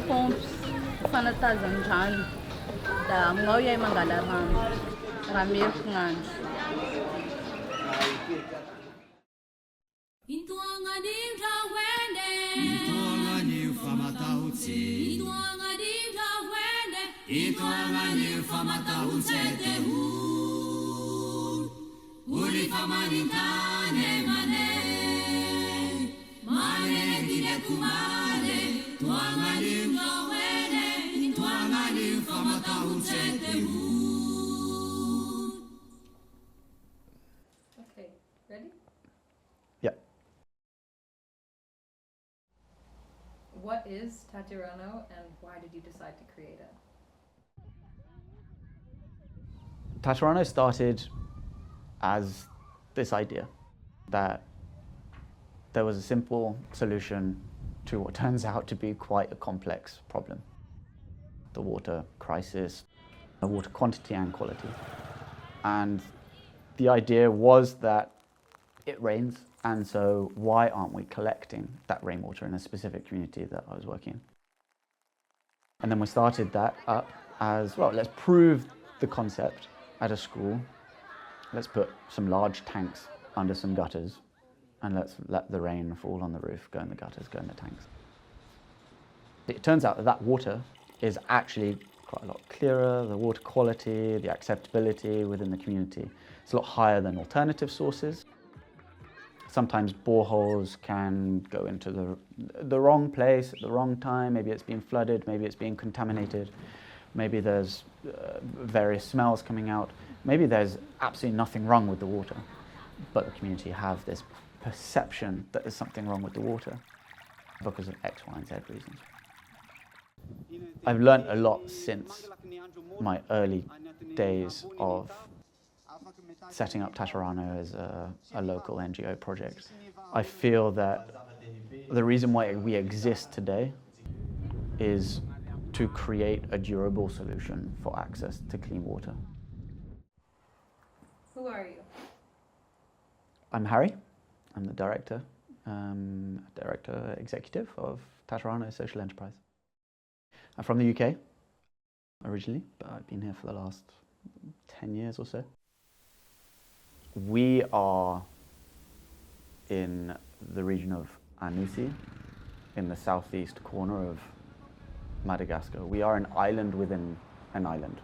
Pomps fanatazan-drano da aminao iay mangala rano raha meriko gn'andro. Okay, ready? Yeah. What is Tatirano and why did you decide to create it? Tatirano started as this idea that there was a simple solution to what turns out to be quite a complex problem. The water crisis, the water quantity and quality. And the idea was that it rains, and so why aren't we collecting that rainwater in a specific community that I was working in? And then we started that up as, well, let's prove the concept at a school. Let's put some large tanks under some gutters and let's let the rain fall on the roof, go in the gutters, go in the tanks. It turns out that that water is actually quite a lot clearer. The water quality, the acceptability within the community, it's a lot higher than alternative sources. Sometimes boreholes can go into the wrong place at the wrong time. Maybe it's being flooded, maybe it's being contaminated, maybe there's various smells coming out. Maybe there's absolutely nothing wrong with the water, but the community have this perception that there's something wrong with the water because of X, Y, and Z reasons. I've learned a lot since my early days of setting up Tatirano as a local NGO project. I feel that the reason why we exist today is to create a durable solution for access to clean water. Who are you? I'm Harry. I'm the director executive of Tatirano Social Enterprise. I'm from the UK originally, but I've been here for the last 10 years or so. We are in the region of Anosy, in the southeast corner of Madagascar. We are an island within an island.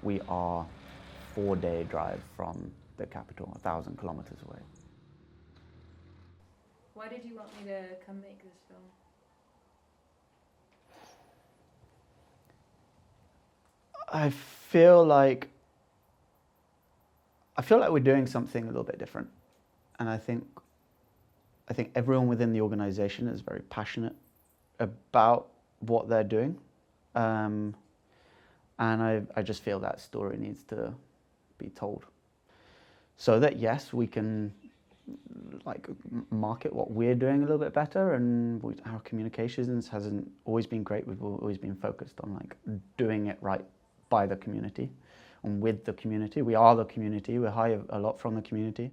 We are a 4-day drive from the capital, 1,000 kilometers away. Why did you want me to come make this film? I feel like we're doing something a little bit different, and I think everyone within the organization is very passionate about what they're doing, and I just feel that story needs to be told, so that yes, we can market what we're doing a little bit better, and our communications hasn't always been great. We've always been focused on doing it right by the community and with the community. We are the community. We hire a lot from the community.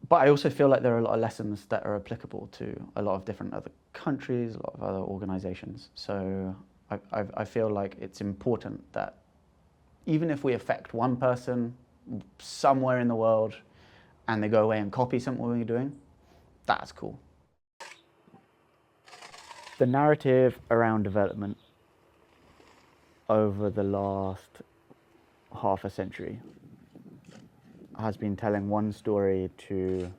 But I also feel like there are a lot of lessons that are applicable to a lot of different other countries, a lot of other organizations. So I feel like it's important that even if we affect one person somewhere in the world and they go away and copy something we're doing, that's cool. The narrative around development over the last half a century has been telling one story to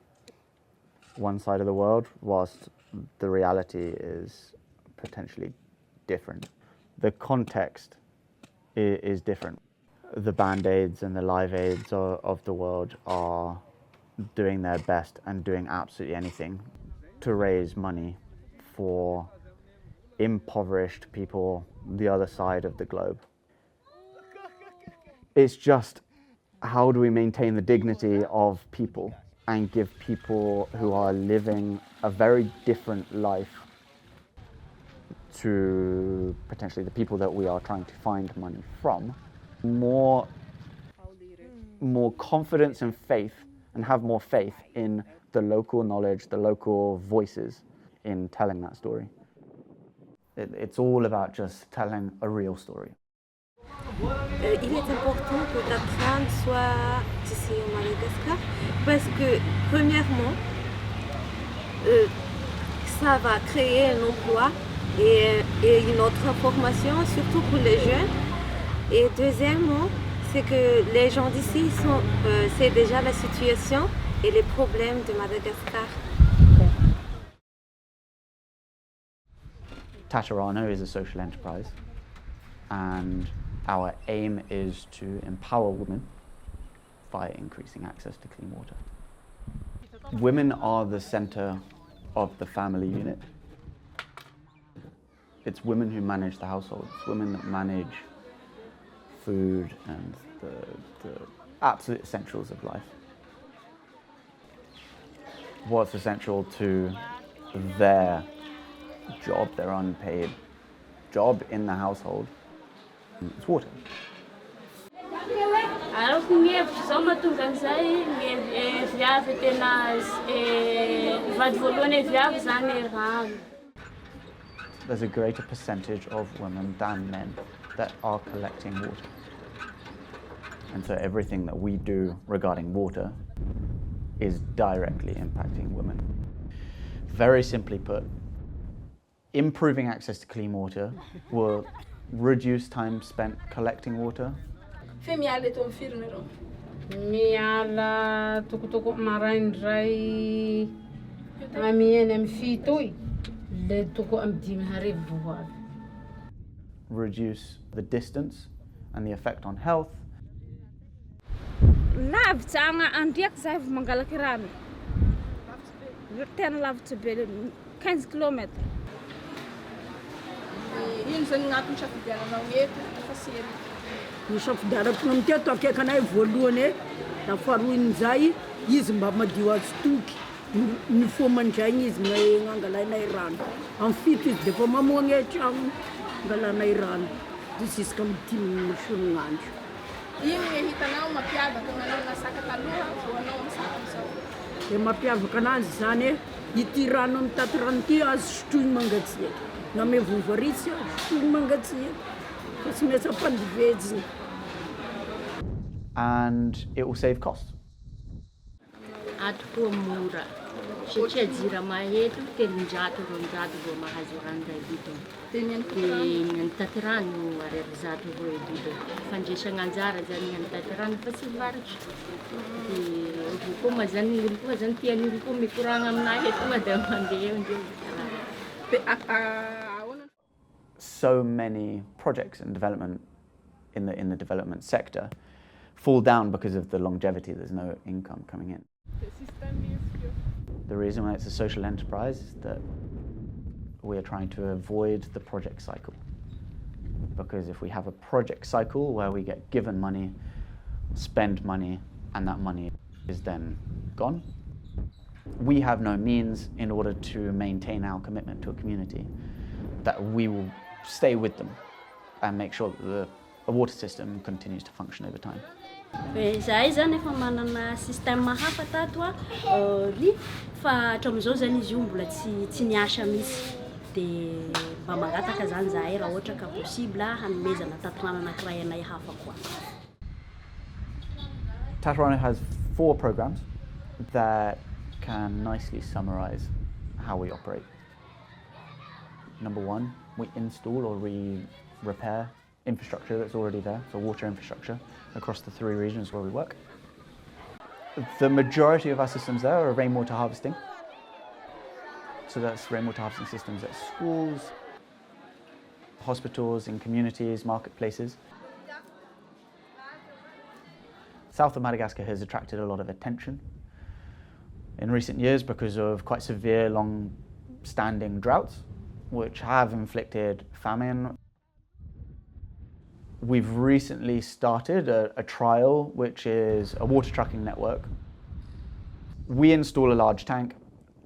one side of the world, whilst the reality is potentially different. The context is different. The Band-Aids and the Live Aids of the world are doing their best and doing absolutely anything to raise money for impoverished people the other side of the globe. It's just, how do we maintain the dignity of people and give people who are living a very different life to potentially the people that we are trying to find money from more confidence and faith, and have more faith in the local knowledge, the local voices in telling that story. It's all about just telling a real story. Il est important que Tatirano soit ici au Madagascar parce que, premièrement, ça va créer un emploi et une autre formation, surtout pour les jeunes. Et deuxièmement, c'est que les gens d'ici c'est déjà la situation et les problèmes de Madagascar. Tatirano is a social enterprise, and our aim is to empower women by increasing access to clean water. Women are the center of the family unit. It's women who manage the household. It's women that manage food and the absolute essentials of life. What's essential to their job, their unpaid job in the household, is water. There's a greater percentage of women than men that are collecting water. And so everything that we do regarding water is directly impacting women. Very simply put, improving access to clean water will reduce time spent collecting water. Miala toko maraindray amieny am fito le toko am dimy harivo bohoavy. Reduce the distance and the effect on health. Lavitsy andriaky za vao mangalaky rano. Tena lavitsy be 15 km. Ino zany gn'antony safidiananao eto fa sery? Ny safidianako amin'ity akaiky anay voalohany da faharoan'izay izy mba madio azy toky. Ny fomandraigny izy gn'angalainay rano. Amin'ny fito izy defa mamoagna tragno angalanay rano. Justiska amin'ny 10 isan'andro. Ino ny hitanao mapiavaka anao nasaka taloha vao anao misaka am'izao? E mampiavaka anazy zany ity rano amin'ny Tatirano ity azo sotroigny mangatsiaka. Na me vovaritsy sotroigny mangatsiaka. Fa tsy maintsy ampandiveziny. And it will save costs. Ato koa mora satria jirama eto telonjato ronjato vao mahazo rano ray litre. Dia ny Tatirano ariary zato roa litre. Fandraisana anjara zany ny Tatirano fa tsy varotra. Dia olo koa ma zany olo koa zany tiany olo koa mikoragna aminahy eto koa dia mandeha eo ndreo. So many projects and development in the development sector fall down because of the longevity. There's no income coming in. The reason why it's a social enterprise is that we are trying to avoid the project cycle. Because if we have a project cycle where we get given money, spend money, and that money is then gone, we have no means in order to maintain our commitment to a community that we will stay with them and make sure that the water system continues to function over time. Zahay zany efa manana système hafa tato ry fa hatramin'izao zany izy io mbola tsy niasa mihitsy. Dia mba mangataka zany zahay raha ohatra ka possible hanomezana Tatirano anankiray anay hafa koa. Tatirano has 4 programs that can nicely summarize how we operate. Number 1, we install or repair infrastructure that's already there, so water infrastructure, across the 3 regions where we work. The majority of our systems there are rainwater harvesting. So that's rainwater harvesting systems at schools, hospitals, in communities, marketplaces. South of Madagascar has attracted a lot of attention in recent years because of quite severe, long-standing droughts, which have inflicted famine. We've recently started a trial, which is a water trucking network. We install a large tank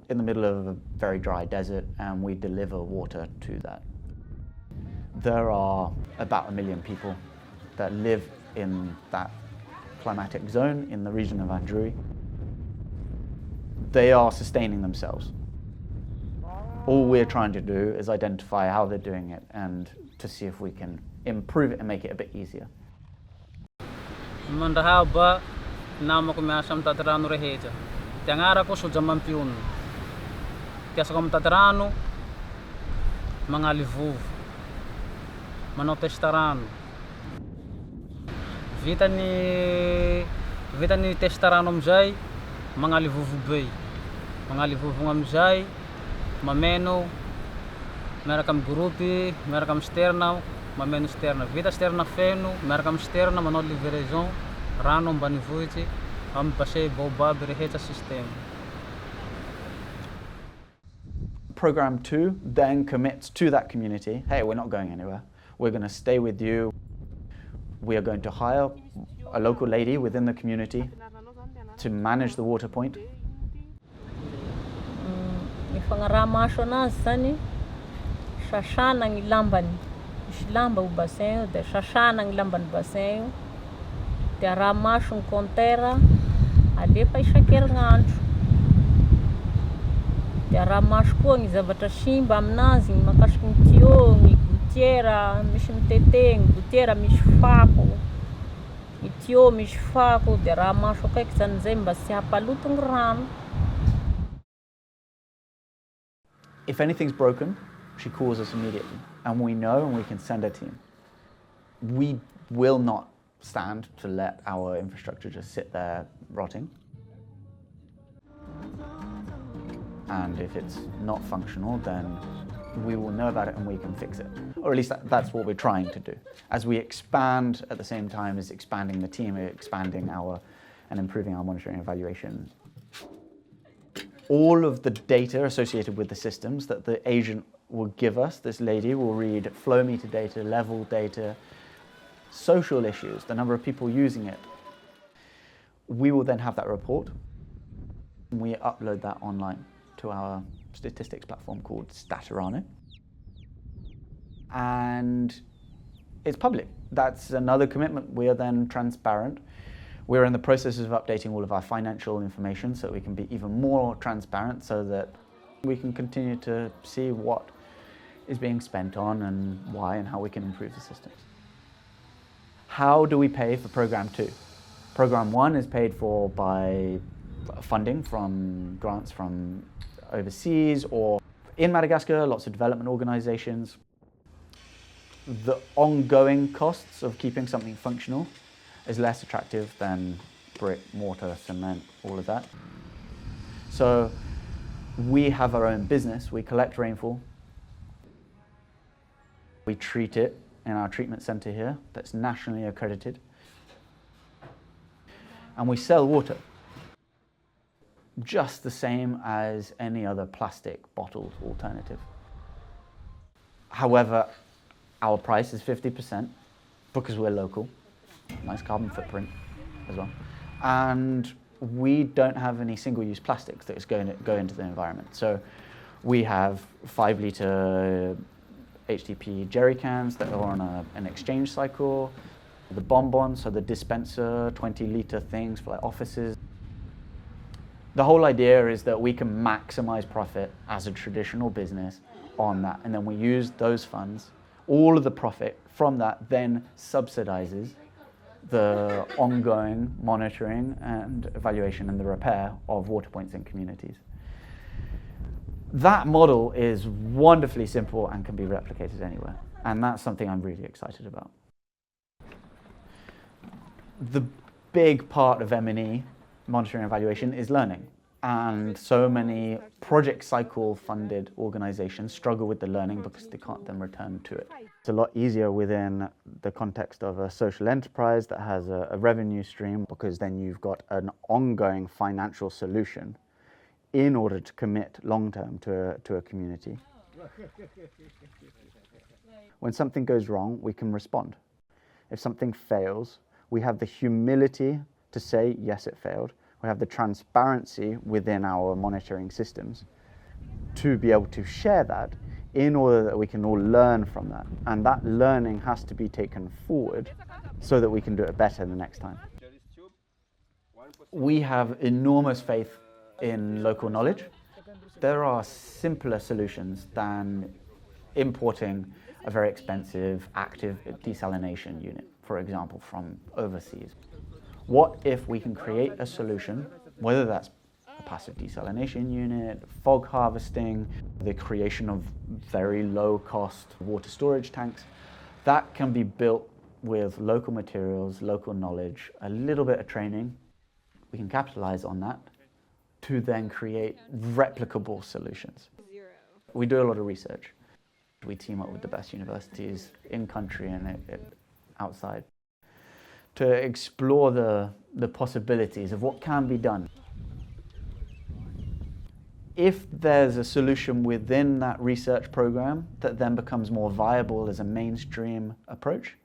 in the middle of a very dry desert, and we deliver water to that. There are about 1 million people that live in that climatic zone in the region of Androy. they are sustaining themselves. All we're trying to do is identify how they're doing it and to see if we can improve it and make it a bit easier. Handeha ba namako miasa amin'ny Tatirano rehetra. Ty agnarako Sojamampiony. Tiasako amin'ny Tatirano magnaly vovo. Manao testa rano. Vitany testa rano amizay magnaly vovo be. Magnaly vovo amizay mameno miaraka amin'ny groupy, miaraka amin'ny sterna, mameno sterna. Vita sterna feno, miaraka amin'ny sterna manao livraison, rano ambanivohitsy, amin'ny bassin baobab rehetra système. Program 2 then commits to that community, hey, we're not going anywhere. We're going to stay with you. We are going to hire a local lady within the community to manage the water point. Mifagnaraha-maso anazy zany, sasana gny lambany. Misy lamba ho bassin io, dia sasana gny lamban'ny bassin io, dia araha-maso gny compteur, alefa isan-kerignandro. Dia araha-maso koa gny zavatra simba aminazy, gny mahakasiky gny tuyau, gny gouttière misy mitete, gny gouttière misy fako, gny tuyau misy fako, dia araha-maso akaiky zany zay mba tsy hampaloto gny rano. If anything's broken, she calls us immediately, and we know and we can send a team. We will not stand to let our infrastructure just sit there rotting. And if it's not functional, then we will know about it and we can fix it. Or at least that's what we're trying to do. As we expand at the same time as expanding the team, expanding and improving our monitoring and evaluation. All of the data associated with the systems that the agent will give us, this lady will read flow meter data, level data, social issues, the number of people using it. We will then have that report. We upload that online to our statistics platform called Tatirano. And it's public. That's another commitment. We are then transparent. We're in the process of updating all of our financial information so we can be even more transparent so that we can continue to see what is being spent on and why and how we can improve the systems. How do we pay for Program 2? Program 1 is paid for by funding from grants from overseas or in Madagascar, lots of development organizations. The ongoing costs of keeping something functional is less attractive than brick, mortar, cement, all of that. So we have our own business. We collect rainfall. We treat it in our treatment center here that's nationally accredited. And we sell water just the same as any other plastic bottled alternative. However, our price is 50% because we're local. Nice carbon footprint as well. And we don't have any single-use plastics that is going to go into the environment. So we have 5-litre HDP jerry cans that are on an exchange cycle, the bonbons, so the dispenser, 20-litre things for like offices. The whole idea is that we can maximize profit as a traditional business on that, and then we use those funds. All of the profit from that then subsidizes the ongoing monitoring and evaluation and the repair of water points in communities. That model is wonderfully simple and can be replicated anywhere, and that's something I'm really excited about. The big part of M&E, monitoring and evaluation, is learning. And so many project cycle funded organizations struggle with the learning because they can't then return to it. It's a lot easier within the context of a social enterprise that has a revenue stream, because then you've got an ongoing financial solution in order to commit long-term to a community. When something goes wrong, we can respond. If something fails, we have the humility to say, yes, it failed. We have the transparency within our monitoring systems to be able to share that in order that we can all learn from that. And that learning has to be taken forward so that we can do it better the next time. We have enormous faith in local knowledge. There are simpler solutions than importing a very expensive active desalination unit, for example, from overseas. What if we can create a solution, whether that's a passive desalination unit, fog harvesting, the creation of very low-cost water storage tanks, that can be built with local materials, local knowledge, a little bit of training. We can capitalize on that to then create replicable solutions. We do a lot of research. We team up with the best universities in country and outside to explore the possibilities of what can be done. If there's a solution within that research program that then becomes more viable as a mainstream approach,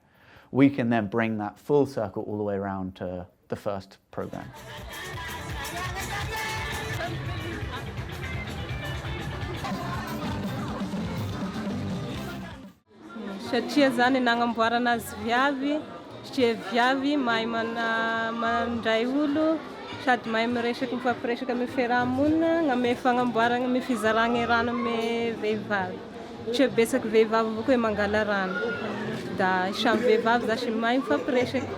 we can then bring that full circle all the way around to the first program. Satria zany nagnamboarana azy viavy, satria viavy mahay mandray olo, sady mahay miresaky mifampiresaka amy fiarahamonina, gn'ame fagnamboarana ame fizaragna rano ame vehivavy. Satria besaky vehivavy avao koa mangala rano. Da samy vehivavy zasy mahay mifampiresaky.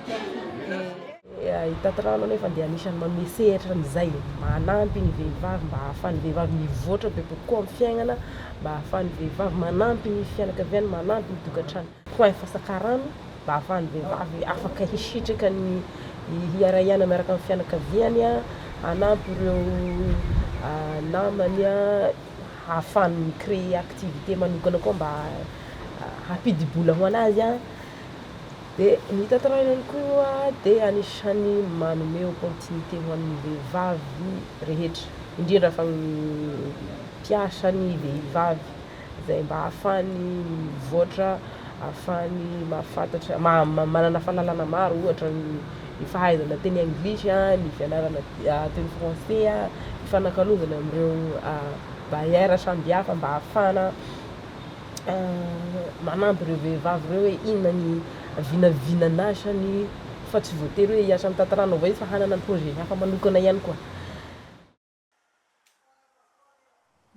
I Tatirano nefa dia anisany mamesehatra amin'izay, manampy ny vehivavy mba ahafahan'ny vehivavy mivoatra be kokoa amin'ny fiainana, mba ahafahan'ny vehivavy manampy ny fianakaviany, manampy ny tokantrano. Koa fasaka rano mba ahafahan'ny vehivavy afaka hisitraka ny hiarahana miaraka amin'ny fianakaviany, hanampy ireo namany, ahafahany micréer activité manokana koa mba hampidi-bola ho anazy. Dia ny Tatirano ihany koa dia anisany manome opportunité ho an'ny vehivavy rehetra, indrindra fa ny mpiasa ny vehivavy, izay mba ahafahany mivoatra, ahafahany mahafantatra, manana fahalalana maro, ohatra ny fahaizana teny anglisy, ny fianarana teny français, ny fanakalozana amin'ireo barrière sambihafa mba ahafahana manampy ireo vehivavy ireo hoe inona ny vinavinanasany fa tsy voatery hoe hiasa amin'ny Tatirano avao izy fa hanana projet hafa manokana ihany koa.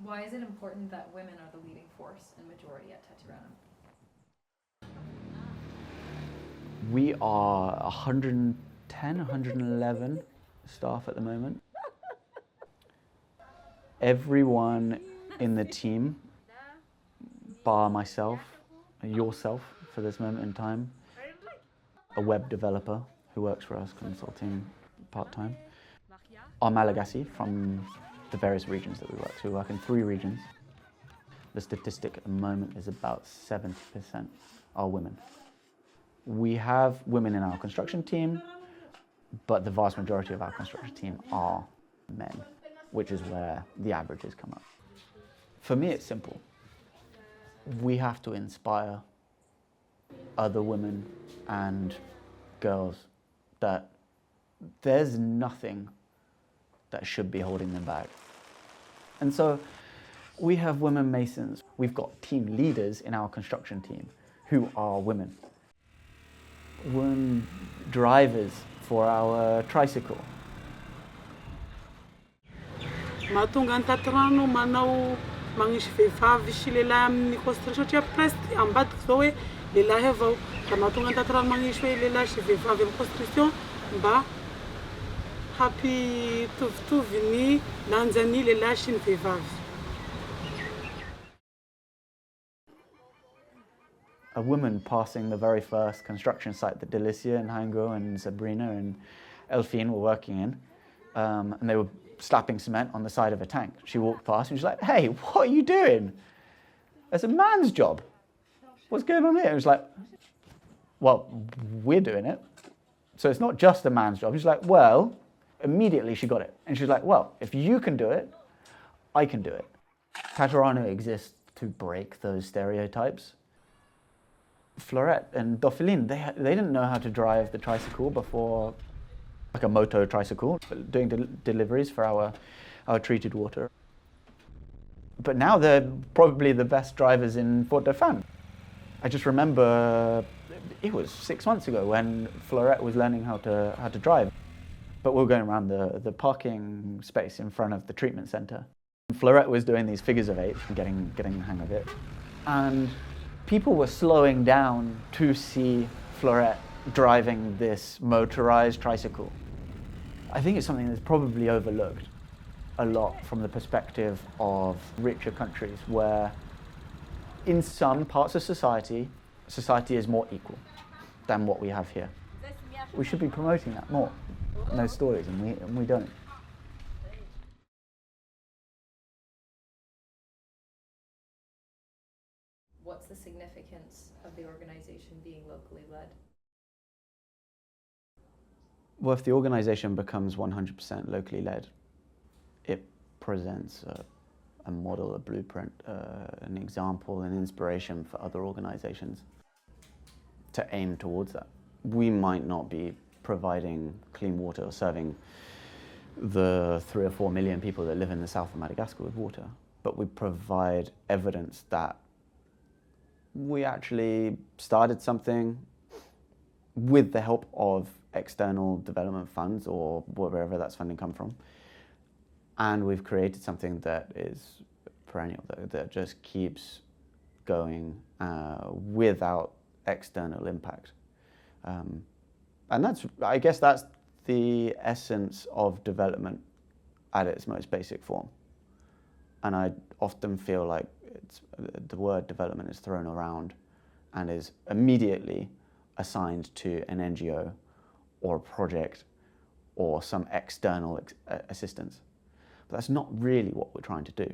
Why is it important that women are the leading force and majority at Tatirano? We are 110, 111 staff at the moment. Everyone in the team, bar myself, yourself for this moment in time, a web developer who works for us consulting part-time, are Malagasy from the various regions that we work. So we work in 3 regions. The statistic at the moment is about 70% are women. We have women in our construction team, but the vast majority of our construction team are men, which is where the averages come up. For me, it's simple. We have to inspire other women and girls that there's nothing that should be holding them back. And so we have women masons. We've got team leaders in our construction team who are women. Women drivers for our tricycle. Mahatonga ny Tatirano manao magnisy vehivavy sy lehilahy amin'ny construction satria presque ambadika zao hoe lehilahy avao. Da mahatonga ny Tatirano magnisy hoe lehilahy sy vehivavy amin'ny construction mba hampitovitovy ny lanjan'ny lehilahy sy ny vehivavy. A woman passing the very first construction site that Delicia and Hango and Sabrina and Elfine were working in, and they were slapping cement on the side of a tank. She walked past and she was like, "Hey, what are you doing? It's a man's job. What's going on here?" It was like, "Well, we're doing it. So it's not just a man's job." She's like, "Well," immediately she got it. And she's like, "Well, if you can do it, I can do it." Tatirano exists to break those stereotypes. Florette and Dauphine, they didn't know how to drive the tricycle before, like a moto tricycle, doing deliveries for our treated water. But now they're probably the best drivers in Fort-Dauphin. I just remember it was 6 months ago when Florette was learning how to drive. but we were going around the parking space in front of the treatment center. Florette was doing these figures of 8 and getting the hang of it. And people were slowing down to see Florette driving this motorized tricycle. I think it's something that's probably overlooked a lot from the perspective of richer countries, where in some parts of society is more equal than what we have here. We should be promoting that more in those stories, and we don't. What's the significance of the organization being locally led? Well, if the organization becomes 100% locally led, it presents a model, a blueprint, an example, an inspiration for other organizations to aim towards that. We might not be providing clean water or serving the 3 or 4 million people that live in the south of Madagascar with water, but we provide evidence that we actually started something with the help of external development funds or wherever that's funding come from, and we've created something that is perennial, that just keeps going without external impact. And I guess that's the essence of development at its most basic form. And I often feel like the word development is thrown around and is immediately assigned to an NGO or a project or some external assistance. But that's not really what we're trying to do.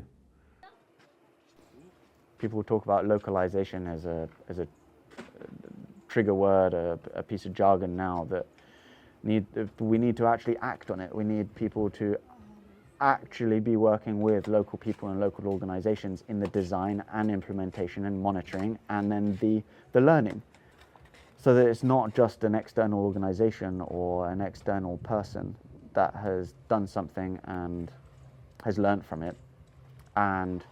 People talk about localization as a trigger word, a piece of jargon now that we need to actually act on it. We need people to actually be working with local people and local organizations in the design and implementation and monitoring, and then the learning. So that it's not just an external organization or an external person that has done something and has learned from it and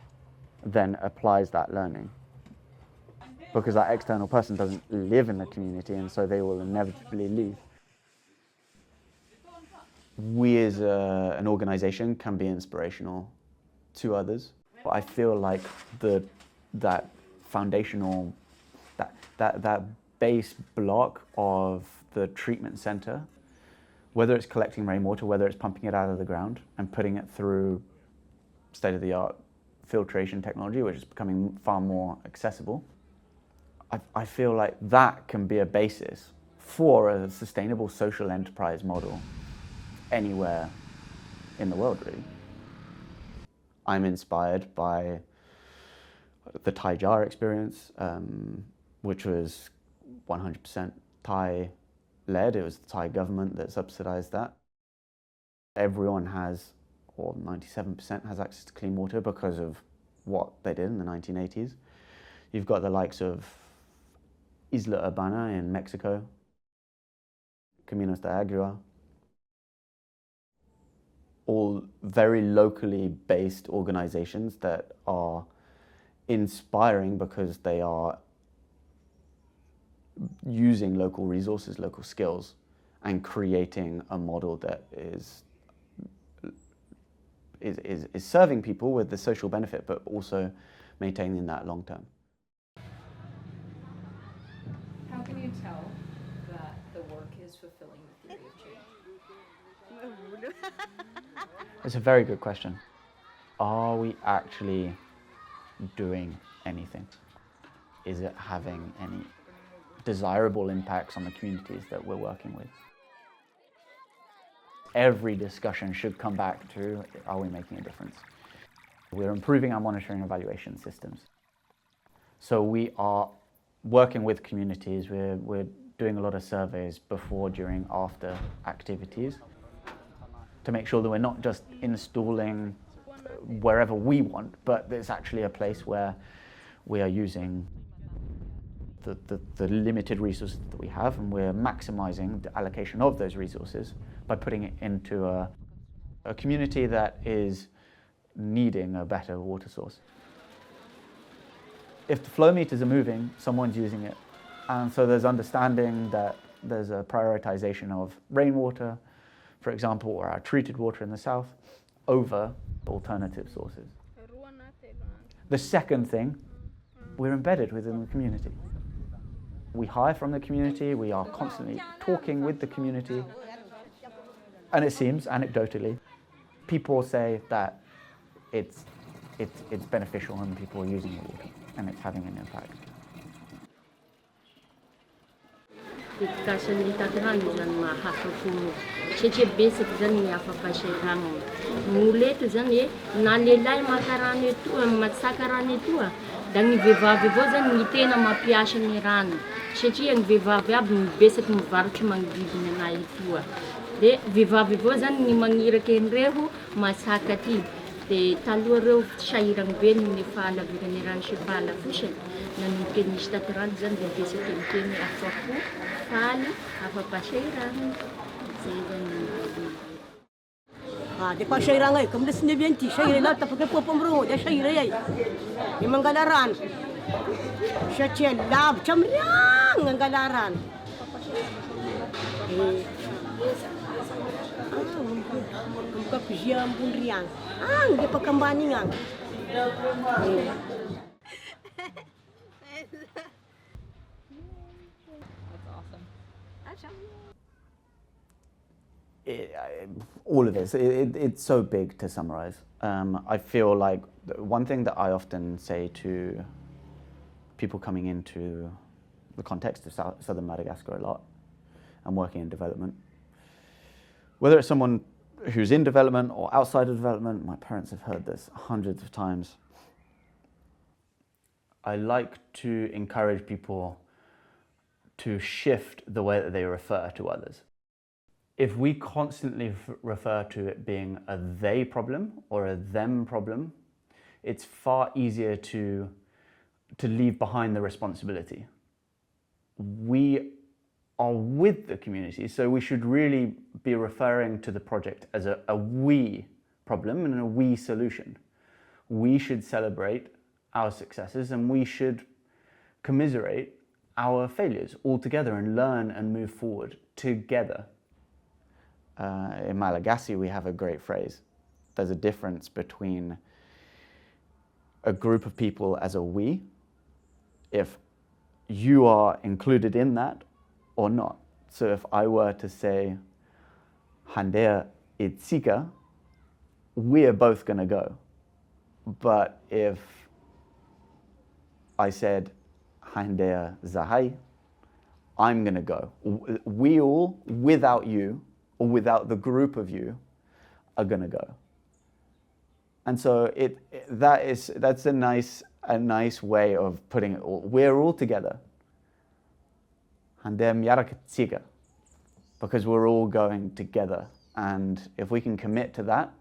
then applies that learning. Because that external person doesn't live in the community, and so they will inevitably leave. We as an organization can be inspirational to others. I feel like that foundational, that base block of the treatment center, whether it's collecting rainwater, whether it's pumping it out of the ground and putting it through state-of-the-art filtration technology, which is becoming far more accessible, I feel like that can be a basis for a sustainable social enterprise model anywhere in the world, really. I'm inspired by the Thai jar experience, which was 100% Thai-led. It was the Thai government that subsidized that. Everyone has, or 97% has access to clean water because of what they did in the 1980s. You've got the likes of Isla Urbana in Mexico, Caminos de Agua, all very locally based organizations that are inspiring because they are using local resources, local skills, and creating a model that is serving people with the social benefit, but also maintaining that long term. How can you tell that the work is fulfilling the theory of change? It's a very good question. Are we actually doing anything? Is it having any desirable impacts on the communities that we're working with? Every discussion should come back to, are we making a difference? We're improving our monitoring and evaluation systems. So we are working with communities. We're doing a lot of surveys before, during, after activities to make sure that we're not just installing wherever we want, but it's actually a place where we are using the limited resources that we have, and we're maximizing the allocation of those resources by putting it into a community that is needing a better water source. If the flow meters are moving, someone's using it. And so there's understanding that there's a prioritization of rainwater for example, or our treated water in the south, over alternative sources. The second thing, we're embedded within the community. We hire from the community, we are constantly talking with the community, and it seems, anecdotally, people say that it's beneficial and people are using the water, and it's having an impact. Kasany Tatirano zany mahafapo satria betsaka zany ny afa-pahasahiranana. Gn'olo eto zany na lehilahy maka rano eto, matsaka rano eto da ny vehivavy avao zany ny tena mampiasa ny rano satria ny vehivavy aby ny betsaka mivarotra magnodidina anay eto. De vehivavy avao zany ny magniraky an'ireho matsaka aty. De taloha reo sahiragny be ny fahalavirany rano sy fahalafosany nanomboka nisy Tatirano zany de betsaka miteny afapo, faly, afa-pasahirana. Zay zany. De pasahirana comme le ciné bien ti sahira là tapaka popomro de sahira yai. Di mangala rano. Satria lavitra amriang angala rano. Kapizia ambony riagna. Dia pakambany igny agny. All of this, it's so big to summarize. I feel like one thing that I often say to people coming into the context of southern Madagascar a lot and working in development, whether it's someone who's in development or outside of development, my parents have heard this hundreds of times. I like to encourage people to shift the way that they refer to others. If we constantly refer to it being a they problem or a them problem, it's far easier to leave behind the responsibility. We are with the community, so we should really be referring to the project as a we problem and a we solution. We should celebrate our successes and we should commiserate our failures all together and learn and move forward together. In Malagasy, we have a great phrase. There's a difference between a group of people as a we, if you are included in that or not. So if I were to say, Handeha, Itsika, we are both going to go. But if I said, Handeha Zahai, I'm going to go. We all, without you, or without the group of you, are going to go. And so that's a nice way of putting it all. We're all together. Handeha Miaraka Itsika, because we're all going together. And if we can commit to that,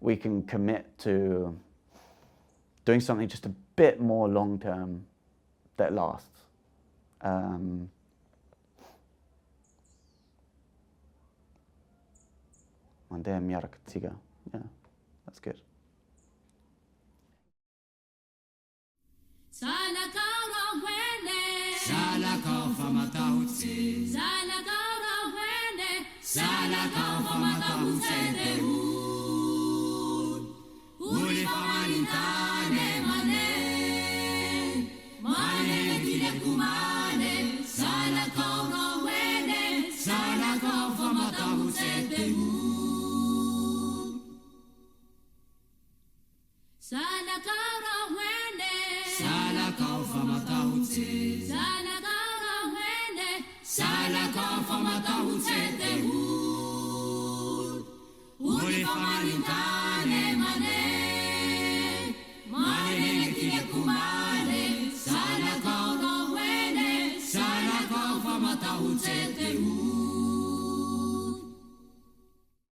we can commit to doing something just a bit more long-term that lasts. Handeha Miaraka Itsika, yeah, that's good. Sana